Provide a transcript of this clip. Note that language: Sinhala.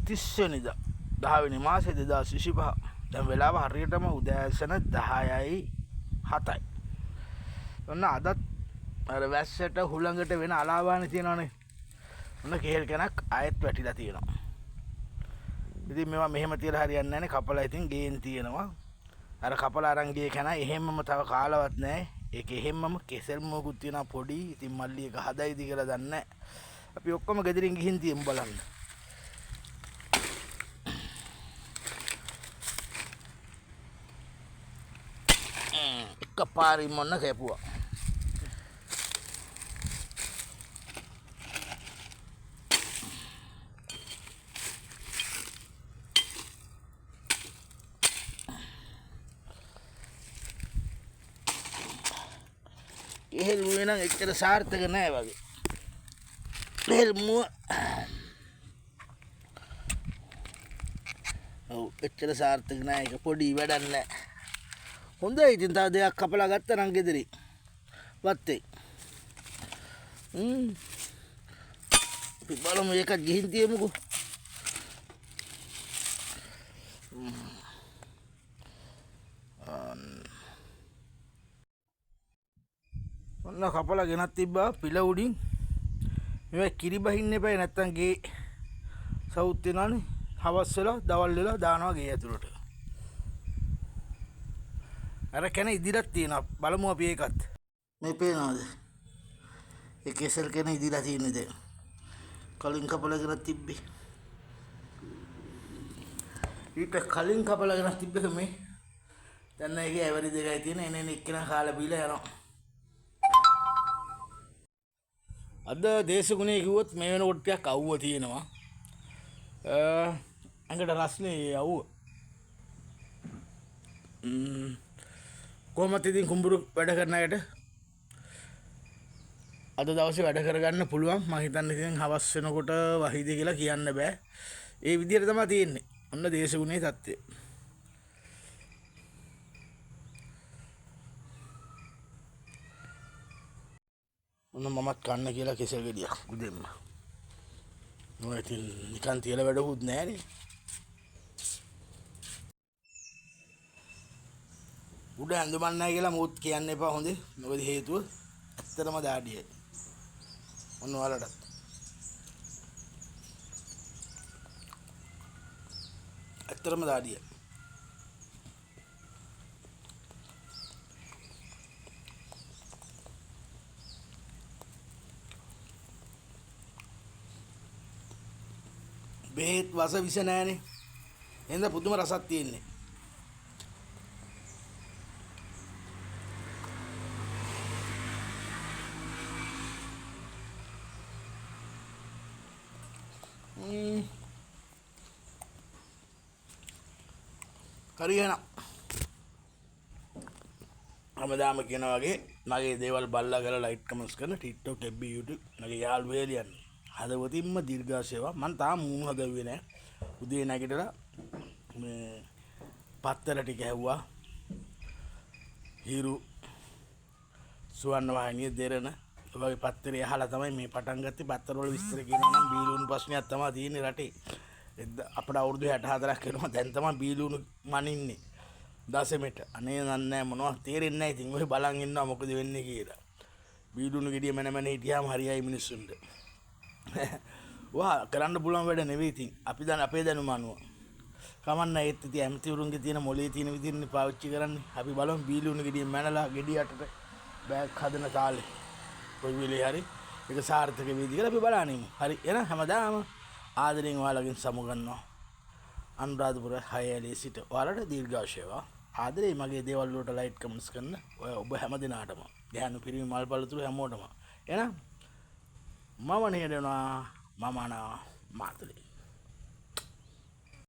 30 වෙනිදා 10 වෙනි මාසේ 2025. දැන් වෙලාව හරියටම උදෑසන 10:07යි. ඔන්න අදත් අර වැස්සට හුළඟට වෙන අලාවානේ තියෙනවනේ. ඔන්න කේල් කනක් ආයෙත් වැටිලා තියෙනවා. ඉතින් මේවා මෙහෙම තියලා හරියන්නේ නැහැනේ. කපලා ඉතින් ගේන් තියෙනවා. අර කපලා අරන් ගියේ කන එහෙම්මම තව කාලවත් නැහැ. ඒක එහෙම්මම කෙසෙල් මොකුත් තියෙනවා පොඩි. ඉතින් මල්ලි එක හදයිද කියලා දන්නේ නැහැ. අපි ඔක්කොම ගෙදරින් ගිහින් තියමු බලන්න. එකපාරින් මොන්න කැපුවා. එහෙල් මුවේ නම් එච්චර සාර්ථක නෑ වගේ. එහෙල් මුව ඔව් එච්චර සාර්ථක නෑ. ඒක පොඩි වැඩක් නෑ. හොඳයි ඉතින් තව දෙයක් කපලා ගත්තා නම් ගෙදරින් වත්තේ. අපි බලමු එකක් ගිහින් තියමුකෝ. ඔන්න කපලා ගෙනත් තිබ්බා පිළ උඩින්. මේවා කිරි බහින්න එපා නැත්තම් ගේ සවුත් වෙනවනේ. හවස් වෙලා දවල් වෙලා දානවා ගේ ඇතුළට. අර කන ඉදිරියට තියෙනවා. බලමු අපි ඒකත්. මේ පේනවද? ඒ කෙසල් කන ඉදිරියට තියෙන්නේ දැන්. කලින් කපලා ගෙනත් තිබ්බේ. ඊට කලින් කපලා ගෙනත් තිබ්බේ මේ. දැන් ඒකේ ඇවරි දෙකයි තියෙන. එනේ එක්කෙනා කාලා බීලා යනවා. අද දේශගුණේ කිව්වොත් මේ වෙනකොට ටිකක් අවුව තියෙනවා. ඇඟට රස්නේ අවුව. කොහොමද ඉතින් කුඹුරු වැඩ කරන අයට අද දවසේ වැඩ කරගන්න පුළුවන්. මම හිතන්නේ ඉතින් හවස් වෙනකොට වහිද කියලා කියන්න බෑ. ඒ විදිහට තමයි තියෙන්නේ. ඔන්න දේශගුණේ தත්ත්වය. ඔන්න මමත් කන්න කියලා කෙසෙල් ගෙඩියක් උදෙන්ම. මොකද ඉතින් නිකන් තියලා වැඩකුත් නැහැනේ. උඩ ඇඳුමක් නැහැ කියලා මොකුත් කියන්න එපා හොඳේ. මොකද හේතුව ඇත්තටම දාඩියයි. ඔන්න ඔයාලටත්. ඇත්තටම දාඩියයි. බෙහෙත් වස විස නැහැනේ. එහෙනම් පුදුම රසක් තියෙන්නේ. හරියනම් හැමදාම කියන වගේ මගේ දේවල් බල්ලා කරලා ලයික් කමෙන්ට්ස් කරන TikTok FB YouTube මගේ යාළුවෝ එළියන් හදවතින්ම දීර්ඝාසේවා. මම තාම මූණ හදවුවේ නැහැ. උදේ නැගිටලා මේ පත්තර ටික ඇහුවා. හිරු සුවන්න වාහිනිය දෙරණ ඔයගේ පත්තරේ අහලා තමයි මේ පටන් ගත්තේ. පත්තර වල විස්තර කියනවා නම් බීලුණු ප්‍රශ්නයක් තමයි තියෙන්නේ රටේ. අපිට අවුරුදු 64ක් වෙනවා. දැන් තමයි බීලුණු මනින්නේ. දසෙමෙට. අනේ නන්නේ මොනවා තේරෙන්නේ නැහැ. ඉතින් ඔය බලන් ඉන්නවා මොකද වෙන්නේ කියලා. බීලුණු ගෙඩිය මැන හිටියාම හරියයි මිනිස්සුන්ට. වා කරන්න පුළුවන් වැඩ නෙවෙයි ඉතින්. අපි දැන් අපේ දැනුම අනුව. කමන්න ඒත් ඉතින් ඇමතිවරුන්ගේ තියෙන මොලේ තියෙන විදිහනේ පාවිච්චි කරන්නේ. අපි බලමු බීලුණු ගෙඩිය මැනලා ගෙඩිය යටට බෑග් හදන තාලේ. කොයි වෙලේ හරි ඒක සාර්ථක වේවි කියලා අපි බලන්නේ. හරි එහෙනම් හැමදාම ආදරෙන් ඔයාලගෙන් සමුගන්නවා. අනුරාධපුර 6 ඇලේ සිට ඔයාලට දීර්ඝායුෂ වේවා. ආදරේ මගේ දේවල් වලට ලයික් කමෙන්ට්ස් කරන ඔබ හැම දිනාටම. ගෑනු පිරිමි මල් පළතුරු හැමෝටම. එහෙනම් මම නේදනවා මම නා මාතලේ.